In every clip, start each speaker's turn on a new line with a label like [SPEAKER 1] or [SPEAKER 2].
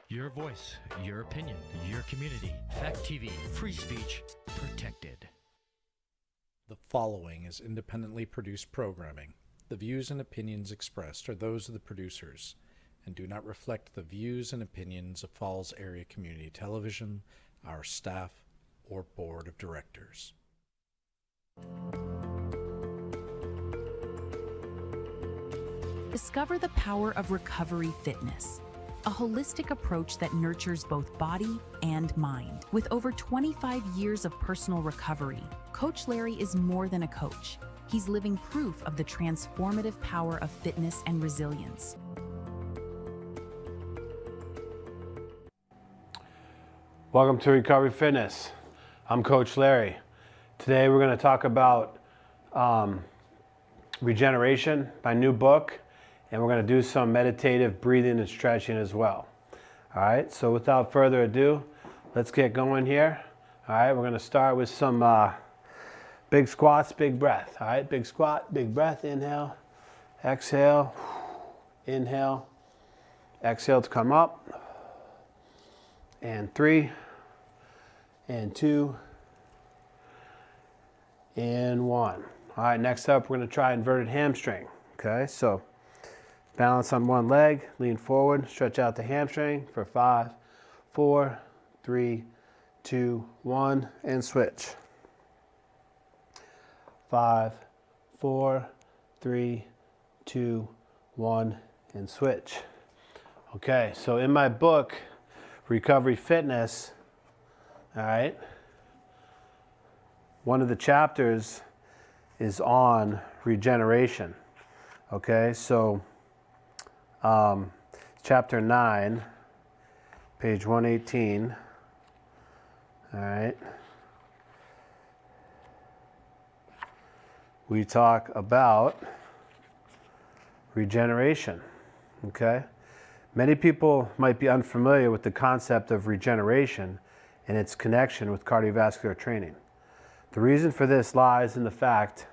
[SPEAKER 1] Your voice, your opinion, your community. Fact TV, free speech protected.
[SPEAKER 2] The following is independently produced programming. The views and opinions expressed are those of the producers and do not reflect the views and opinions of Falls Area Community Television, our staff, or board of directors.
[SPEAKER 3] Discover the power of recovery fitness, a holistic approach that nurtures both body and mind. With over 25 years of personal recovery, Coach Larry is more than a coach. He's living proof of the transformative power of fitness and resilience.
[SPEAKER 4] Welcome to Recovery Fitness. I'm Coach Larry. Today we're going to talk about Regeneration, my new book, and we're going to do some meditative breathing and stretching as well. All right, so without further ado, let's get going here. All right, we're going to start with some big squats, big breath. All right, big squat, big breath, inhale, exhale, inhale, exhale to come up, and 3, and 2, and 1. All right, next up, we're going to try inverted hamstring. Okay, so balance on one leg, lean forward, stretch out the hamstring for 5, 4, 3, 2, 1, and switch. 5, 4, 3, 2, 1, and switch. Okay, so in my book, Recovery Fitness, all right, one of the chapters is on regeneration. Okay, so chapter 9, page 118, all right, we talk about regeneration, okay? Many people might be unfamiliar with the concept of regeneration and its connection with cardiovascular training. The reason for this lies in the fact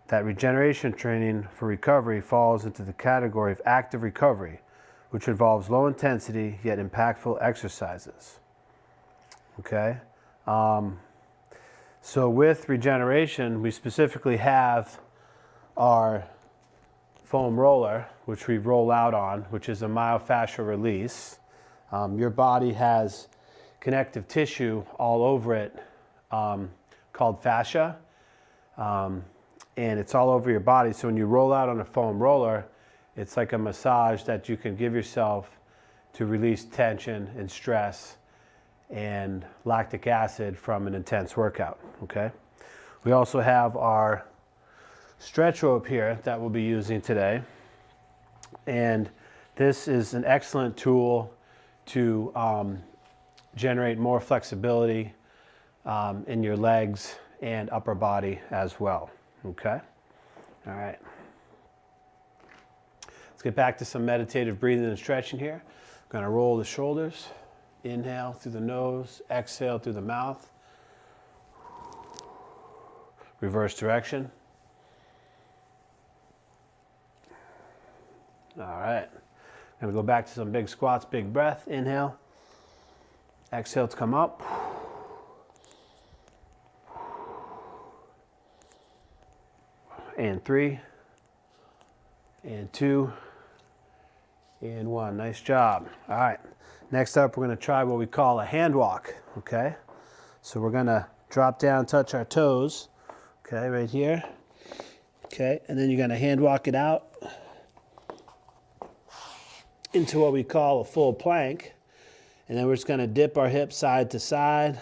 [SPEAKER 4] that regeneration training for recovery falls into the category of active recovery, which involves low intensity yet impactful exercises. Okay? So with regeneration, we specifically have our foam roller, which we roll out on, which is a myofascial release. Your body has connective tissue all over it called fascia. And it's all over your body. So when you roll out on a foam roller, it's like a massage that you can give yourself to release tension and stress and lactic acid from an intense workout, okay? We also have our stretch rope here that we'll be using today. And this is an excellent tool to generate more flexibility in your legs and upper body as well. Okay, all right. Let's get back to some meditative breathing and stretching here. I'm going to roll the shoulders. Inhale through the nose, exhale through the mouth. Reverse direction. All right. I'm going to go back to some big squats, big breath. Inhale. Exhale to come up. And 3, and 2, and 1. Nice job. All right. Next up, we're going to try what we call a hand walk. Okay. So we're going to drop down, touch our toes. Okay, right here. Okay, and then you're going to hand walk it out into what we call a full plank. And then we're just going to dip our hips side to side,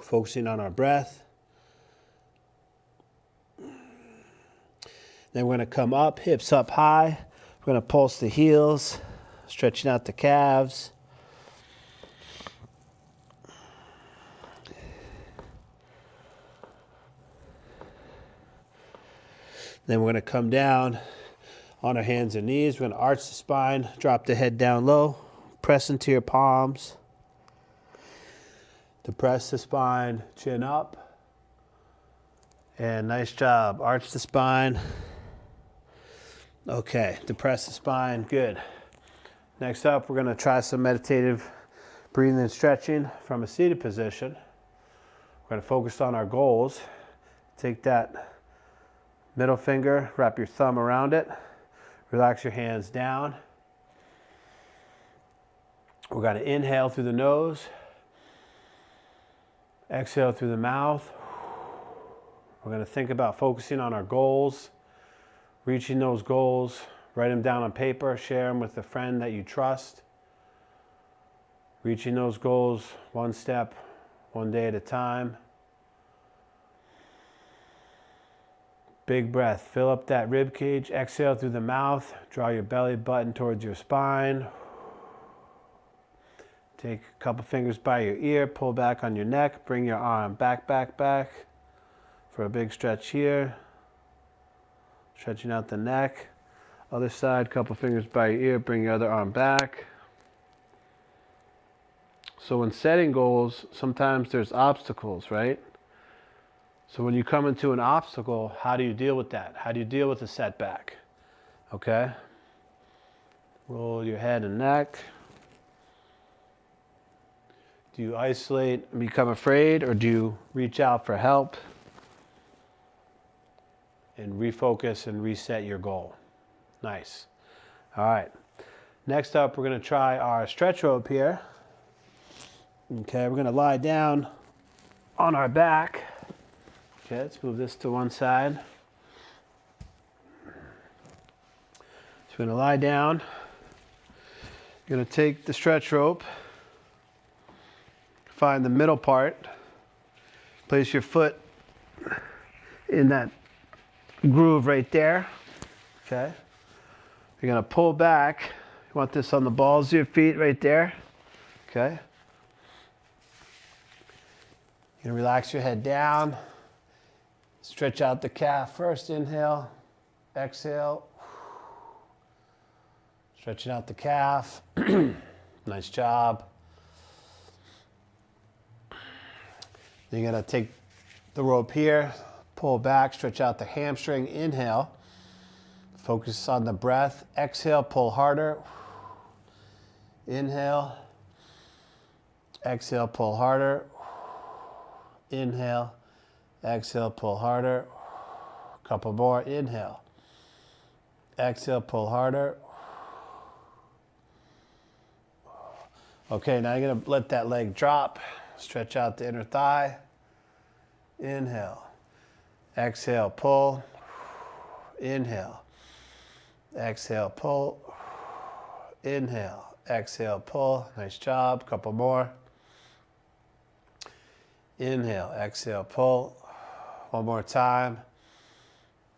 [SPEAKER 4] focusing on our breath. Then we're going to come up, hips up high. We're going to pulse the heels, stretching out the calves. Then we're going to come down on our hands and knees. We're going to arch the spine, drop the head down low, press into your palms. Depress the spine, chin up. And nice job. Arch the spine. Okay, depress the spine, good. Next up, we're gonna try some meditative breathing and stretching from a seated position. We're gonna focus on our goals. Take that middle finger, wrap your thumb around it, relax your hands down. We're gonna inhale through the nose, exhale through the mouth. We're gonna think about focusing on our goals, reaching those goals, write them down on paper, share them with a friend that you trust. Reaching those goals one step, one day at a time. Big breath, fill up that rib cage, exhale through the mouth, draw your belly button towards your spine. Take a couple fingers by your ear, pull back on your neck, bring your arm back, back, back for a big stretch here. Stretching out the neck. Other side, couple fingers by your ear, bring your other arm back. So when setting goals, sometimes there's obstacles, right? So when you come into an obstacle, how do you deal with that? How do you deal with a setback? Okay? Roll your head and neck. Do you isolate and become afraid, or do you reach out for help and refocus and reset your goal? Nice. All right. Next up, we're going to try our stretch rope here. Okay, we're going to lie down on our back. Okay, let's move this to one side. So we're going to lie down. You're going to take the stretch rope, find the middle part, place your foot in that groove right there. Okay. You're going to pull back. You want this on the balls of your feet right there. Okay. You're going to relax your head down. Stretch out the calf first. Inhale. Exhale. Stretching out the calf. Nice job. Then you're going to take the rope here, pull back, stretch out the hamstring. Inhale. Focus on the breath. Exhale, pull harder. Inhale. Exhale, pull harder. Inhale. Exhale, pull harder. Couple more. Inhale. Exhale, pull harder. Okay, now you're going to let that leg drop. Stretch out the inner thigh. Inhale. Exhale, pull. Inhale. Exhale, pull. Inhale. Exhale, pull. Nice job. Couple more. Inhale. Exhale, pull. One more time.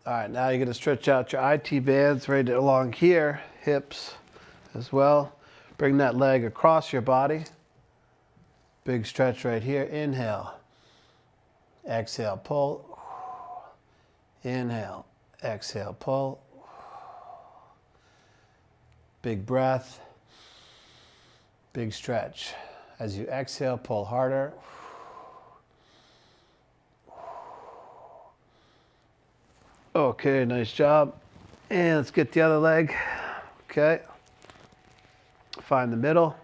[SPEAKER 4] All right, now you're going to stretch out your IT bands right along here, hips as well. Bring that leg across your body. Big stretch right here. Inhale. Exhale, pull. Inhale. Exhale, pull. Big breath. Big stretch. As you exhale, pull harder. Okay, nice job. And let's get the other leg. Okay. Find the middle.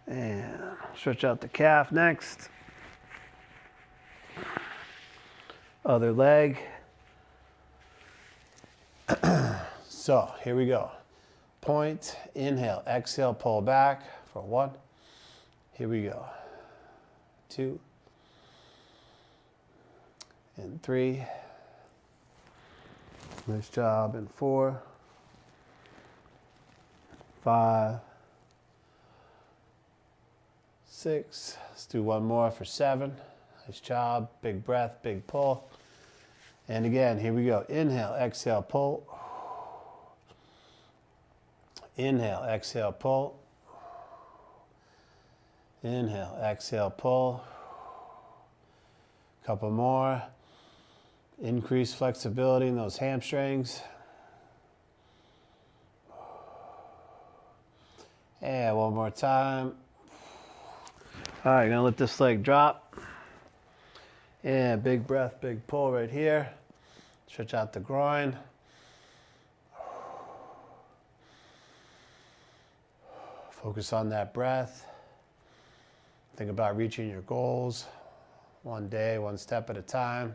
[SPEAKER 4] And stretch out the calf next. Other leg. So, here we go. Point, inhale, exhale, pull back for 1. Here we go. 2. And 3. Nice job. And 4. 5. 6. Let's do one more for 7. Nice job. Big breath, big pull. And again, here we go. Inhale, exhale, pull. Inhale, exhale, pull. Inhale, exhale, pull. Couple more. Increase flexibility in those hamstrings. And one more time. All right, gonna let this leg drop. And big breath, big pull right here. Stretch out the groin. Focus on that breath. Think about reaching your goals one day, one step at a time.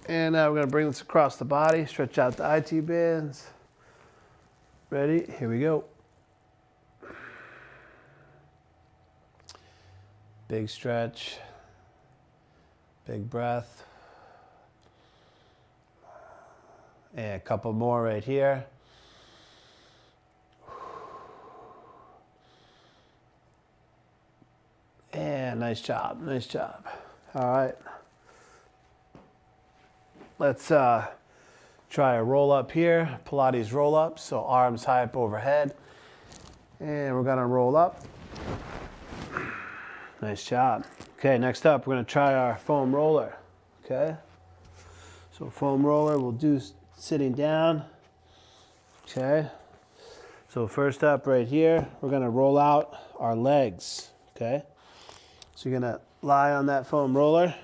[SPEAKER 4] And now we're going to bring this across the body. Stretch out the IT bands. Ready? Here we go. Big stretch. Big breath. And a couple more right here. And nice job, nice job. All right. Let's try a roll up here, Pilates roll up. So arms high up overhead. And we're gonna roll up. Nice job. Okay, next up, we're gonna try our foam roller, okay? So foam roller, we'll do sitting down, okay? So first up right here, we're gonna roll out our legs, okay? So you're gonna lie on that foam roller,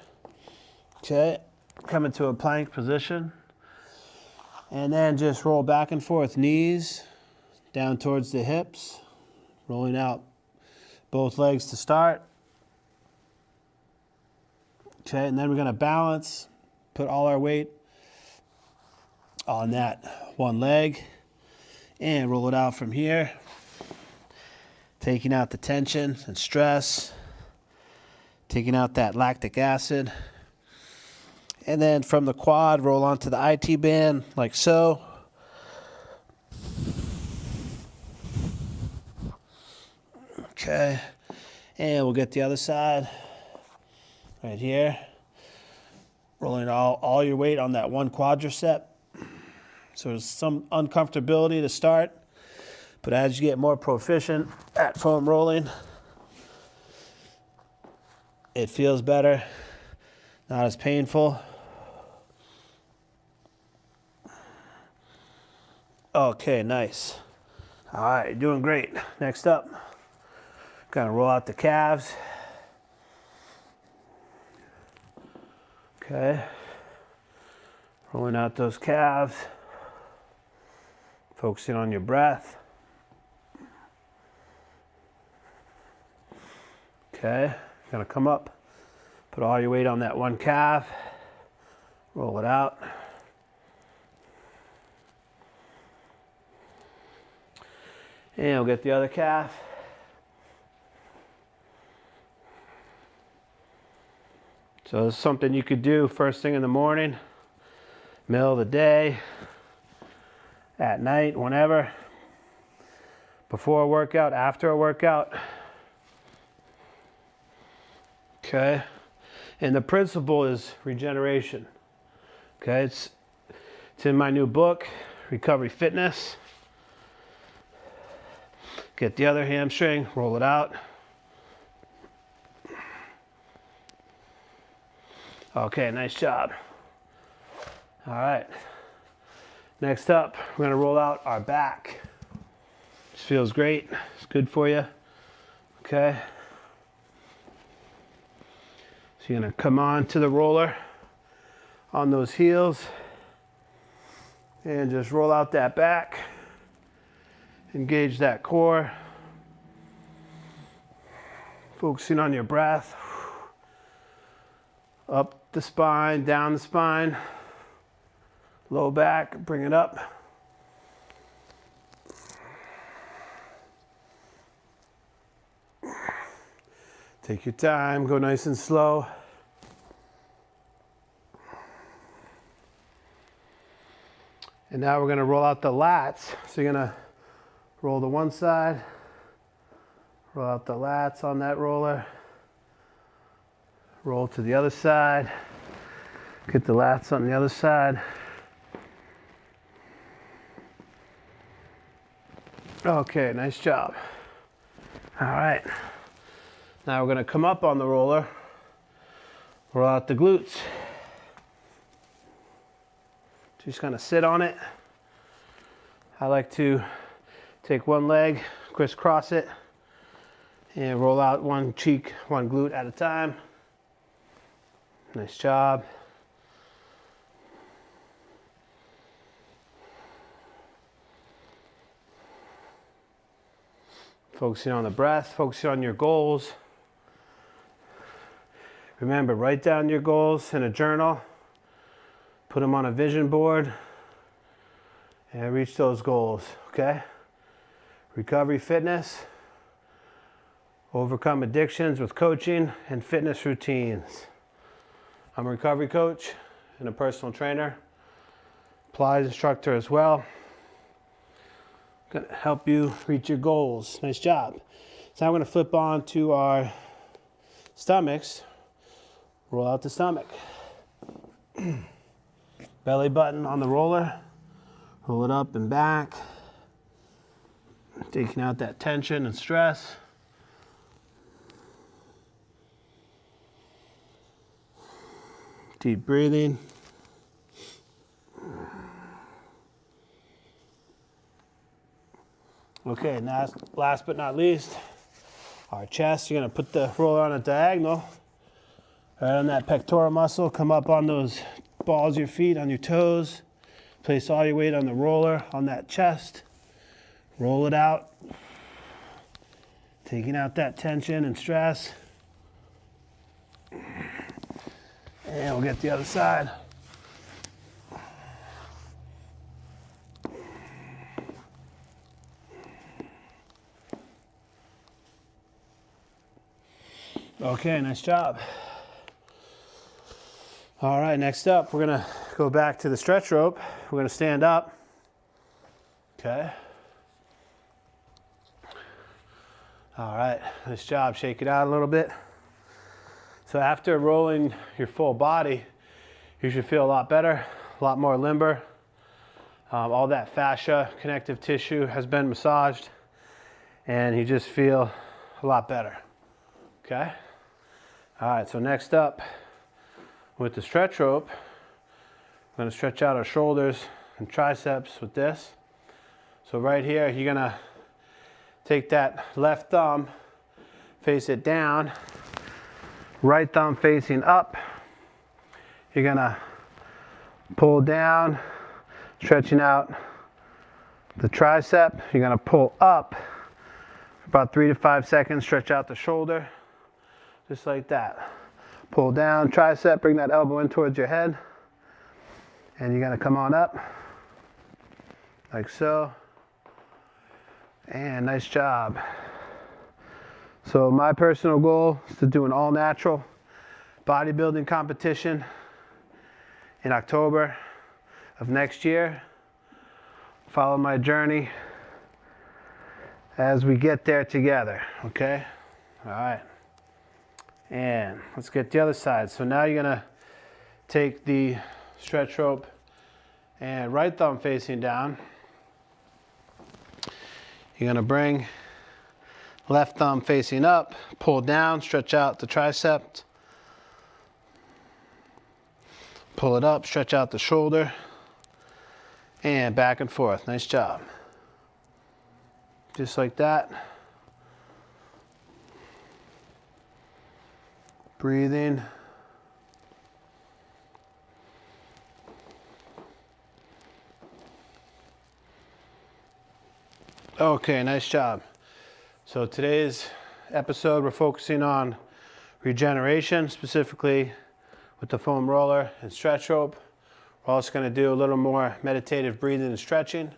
[SPEAKER 4] okay? Come into a plank position, and then just roll back and forth, knees down towards the hips, rolling out both legs to start. Okay, and then we're gonna balance, put all our weight on that one leg, and roll it out from here, taking out the tension and stress, taking out that lactic acid. And then from the quad, roll onto the IT band like so. Okay, and we'll get the other side right here. Rolling all your weight on that one quadricep. So there's some uncomfortability to start, but as you get more proficient at foam rolling, it feels better, not as painful. Okay, nice. All right, you're doing great. Next up, gonna roll out the calves. Okay, rolling out those calves, focusing on your breath. Okay, gonna come up, put all your weight on that one calf, roll it out. And we'll get the other calf. So this is something you could do first thing in the morning, middle of the day, at night, whenever, before a workout, after a workout. Okay, and the principle is regeneration. Okay, it's in my new book, Recovery Fitness. Get the other hamstring, roll it out. Okay, nice job. All right. Next up, we're gonna roll out our back. This feels great, it's good for you. Okay. So you're gonna come on to the roller on those heels and just roll out that back. Engage that core. Focusing on your breath. Up the spine, down the spine. Low back, bring it up. Take your time, go nice and slow. And now we're gonna roll out the lats. So you're gonna roll to one side, roll out the lats on that roller, roll to the other side, get the lats on the other side. Okay, nice job. All right, now we're gonna come up on the roller, roll out the glutes. Just gonna sit on it. I like to take one leg, crisscross it, and roll out one cheek, one glute at a time. Nice job. focusing on the breath, focusing on your goals. Remember, write down your goals in a journal, put them on a vision board, and reach those goals, okay? Recovery fitness, overcome addictions with coaching and fitness routines. I'm a recovery coach and a personal trainer, Pilates instructor as well. Gonna help you reach your goals. Nice job. So now we're gonna flip on to our stomachs. Roll out the stomach. Belly button on the roller. Roll it up and back. Taking out that tension and stress. Deep breathing. Okay, now last but not least, our chest. You're gonna put the roller on a diagonal, right on that pectoral muscle. Come up on those balls of your feet, on your toes. Place all your weight on the roller, on that chest. Roll it out. Taking out that tension and stress. And we'll get the other side. Okay, nice job. All right, next up, we're gonna go back to the stretch rope. We're gonna stand up. Okay. All right, nice job. Shake it out a little bit. So after rolling your full body, you should feel a lot better, a lot more limber. All that fascia, connective tissue has been massaged, and you just feel a lot better. Okay? All right, so next up, with the stretch rope, we're gonna stretch out our shoulders and triceps with this. So right here, you're gonna take that left thumb, face it down, right thumb facing up. You're gonna pull down, stretching out the tricep. You're gonna pull up for about 3 to 5 seconds, stretch out the shoulder, just like that. Pull down, tricep, bring that elbow in towards your head. And you're gonna come on up, like so. And nice job. So my personal goal is to do an all natural bodybuilding competition in October of next year. Follow my journey as we get there together, okay? All right. And let's get the other side. So now you're gonna take the stretch rope and right thumb facing down. You're gonna bring left thumb facing up, pull down, stretch out the tricep. Pull it up, stretch out the shoulder, and back and forth. Nice job. Just like that. Breathing. Okay, nice job. So today's episode, we're focusing on regeneration, specifically with the foam roller and stretch rope. We're also going to do a little more meditative breathing and stretching.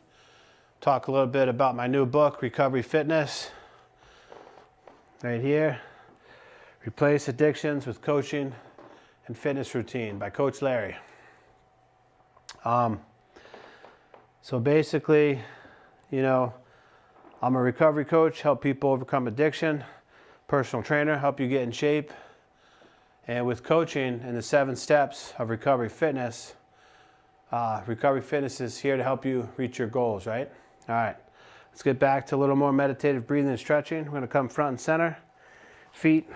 [SPEAKER 4] Talk a little bit about my new book, Recovery Fitness, right here. Replace Addictions with Coaching and Fitness Routine by Coach Larry. So basically, you know, I'm a recovery coach, help people overcome addiction, personal trainer, help you get in shape. And with coaching and the 7 steps of recovery fitness is here to help you reach your goals, right? All right, let's get back to a little more meditative breathing and stretching. We're gonna come front and center, feet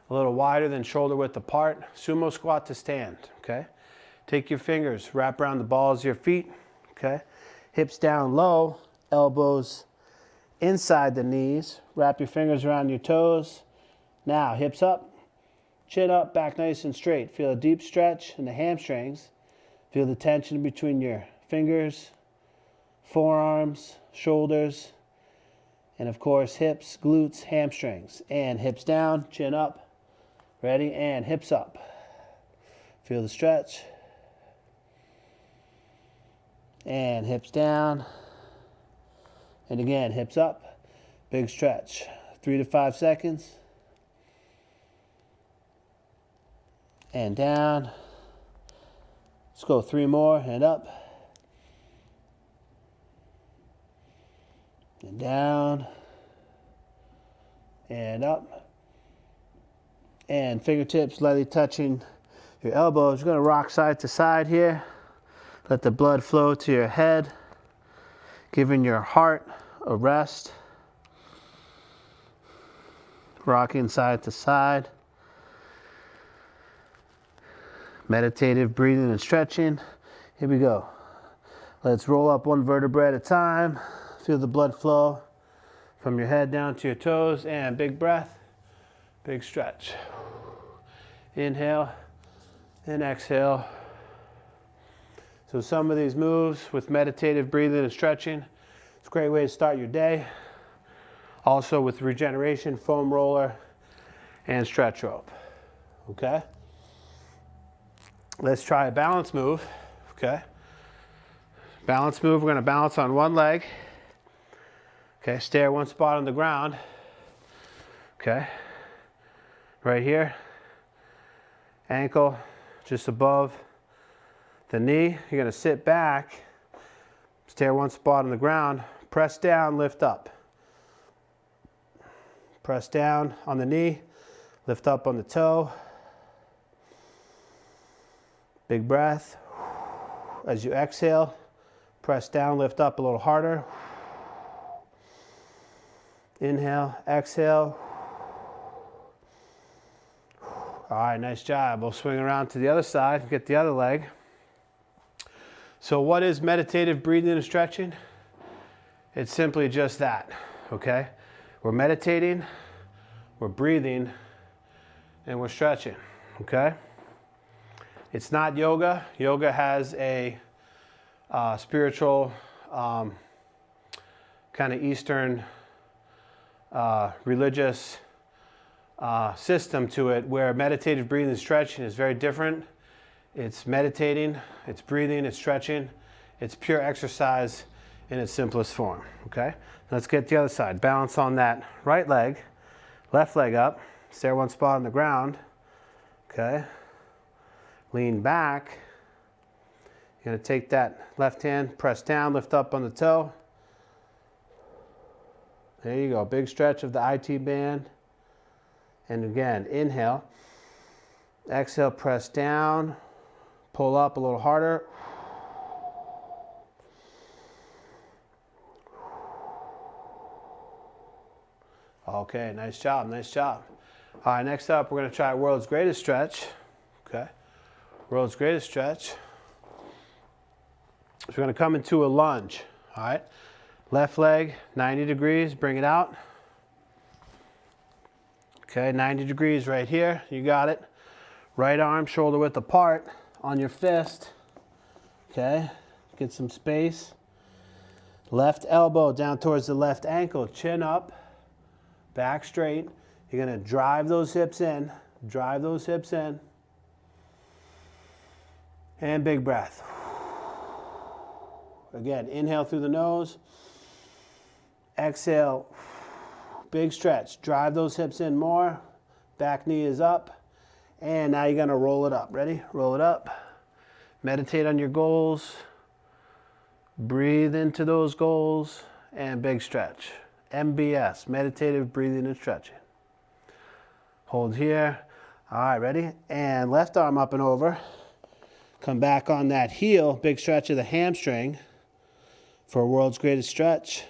[SPEAKER 4] a little wider than shoulder width apart, sumo squat to stand, okay? Take your fingers, wrap around the balls of your feet, okay? Hips down low, elbows inside the knees. Wrap your fingers around your toes. Now, hips up, chin up, back nice and straight. Feel a deep stretch in the hamstrings. Feel the tension between your fingers, forearms, shoulders, And of course, hips, glutes, hamstrings. And hips down, chin up. Ready? And hips up. Feel the stretch. And hips down. And again, hips up. Big stretch. 3 to 5 seconds. And down. Let's go 3 more and up. And down. And up. And fingertips lightly touching your elbows. You're going to rock side to side here. Let the blood flow to your head, giving your heart a rest. Rocking side to side. Meditative breathing and stretching. Here we go. Let's roll up one vertebrae at a time. Feel the blood flow from your head down to your toes, and big breath, big stretch. Inhale and exhale. So some of these moves with meditative breathing and stretching, it's a great way to start your day. Also with Regeneration, foam roller, and stretch rope. Okay? Let's try a balance move. Okay? Balance move, we're going to balance on one leg. Okay, stay at one spot on the ground. Okay? Right here. Ankle just above the knee. You're going to sit back, stay at one spot on the ground, press down, lift up. Press down on the knee, lift up on the toe. Big breath. As you exhale, press down, lift up a little harder. Inhale, exhale. All right, nice job. We'll swing around to the other side, get the other leg. So what is meditative breathing and stretching? It's simply just that, okay? We're meditating, we're breathing, and we're stretching, okay? It's not yoga. Yoga has a spiritual, kind of Eastern religious system to it, where meditative breathing and stretching is very different. It's meditating, it's breathing, it's stretching. It's pure exercise in its simplest form, okay? Let's get the other side. Balance on that right leg, left leg up, stay one spot on the ground, okay? Lean back. You're gonna take that left hand, press down, lift up on the toe. There you go, big stretch of the IT band. And again, inhale. Exhale, press down. Pull up a little harder. Okay, nice job, nice job. All right, next up, we're gonna try world's greatest stretch. Okay, world's greatest stretch. So we're gonna come into a lunge, all right? Left leg, 90 degrees, bring it out. Okay, 90 degrees right here, you got it. Right arm, shoulder width apart on your fist. Okay, get some space. Left elbow down towards the left ankle, chin up, back straight. You're gonna drive those hips in, drive those hips in. And big breath. Again, inhale through the nose. Exhale, big stretch. Drive those hips in more. Back knee is up. And now you're gonna roll it up. Ready? Roll it up. Meditate on your goals. Breathe into those goals. And big stretch. MBS, meditative breathing and stretching. Hold here. All right, ready? And left arm up and over. Come back on that heel. Big stretch of the hamstring for world's greatest stretch.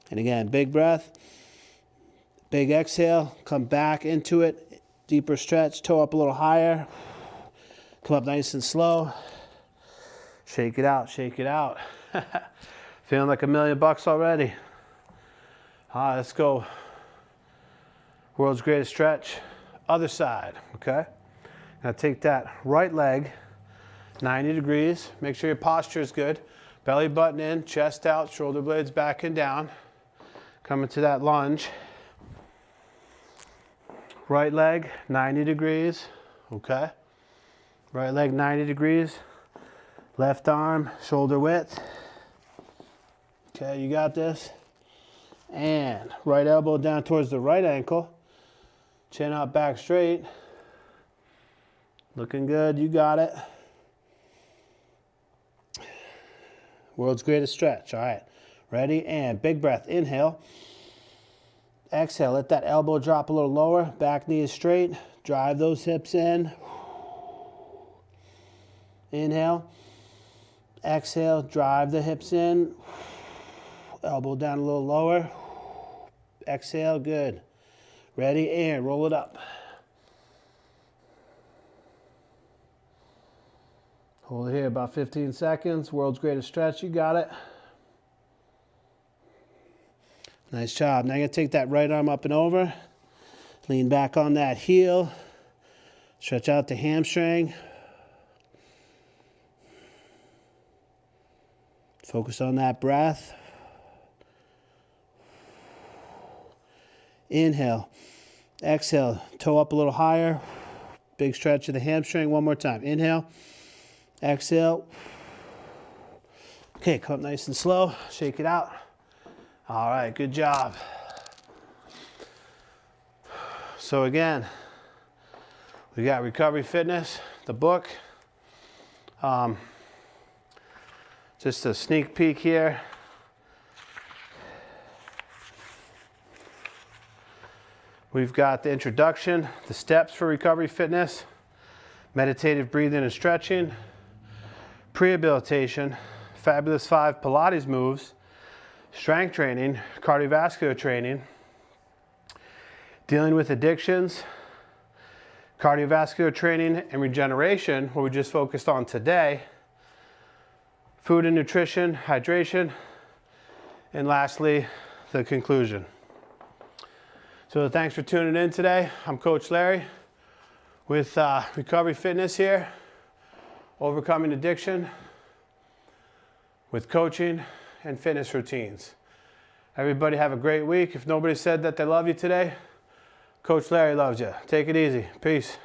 [SPEAKER 4] And again, big breath, big exhale, come back into it, deeper stretch, toe up a little higher, come up nice and slow, shake it out, shake it out. Feeling like $1,000,000 already. All right, let's go. World's greatest stretch, other side, okay? Now take that right leg, 90 degrees. Make sure your posture is good. Belly button in, chest out, shoulder blades back and down. Coming to that lunge. Right leg, 90 degrees, okay? Right leg, 90 degrees. Left arm, shoulder width. Okay, you got this. And right elbow down towards the right ankle. Chin up, back straight. Looking good, you got it. World's greatest stretch, all right. Ready, and big breath, inhale. Exhale, let that elbow drop a little lower. Back knee is straight. Drive those hips in. Inhale. Exhale, drive the hips in. Elbow down a little lower. Exhale, good. Ready, and roll it up. Hold it here about 15 seconds. World's greatest stretch, you got it. Nice job. Now you're going to take that right arm up and over. Lean back on that heel. Stretch out the hamstring. Focus on that breath. Inhale. Exhale. Toe up a little higher. Big stretch of the hamstring. One more time. Inhale. Exhale. Okay, come up nice and slow. Shake it out. All right, good job. So again, we got Recovery Fitness, the book. Just a sneak peek here. We've got the introduction, the steps for Recovery Fitness, meditative breathing and stretching, prehabilitation, Fabulous 5 Pilates moves, strength training, cardiovascular training, dealing with addictions, cardiovascular training and regeneration, what we just focused on today, food and nutrition, hydration, and lastly, the conclusion. So thanks for tuning in today. I'm Coach Larry with Recovery Fitness here, overcoming addiction with coaching and fitness routines. Everybody have a great week. If nobody said that they love you today, Coach Larry loves you. Take it easy. Peace.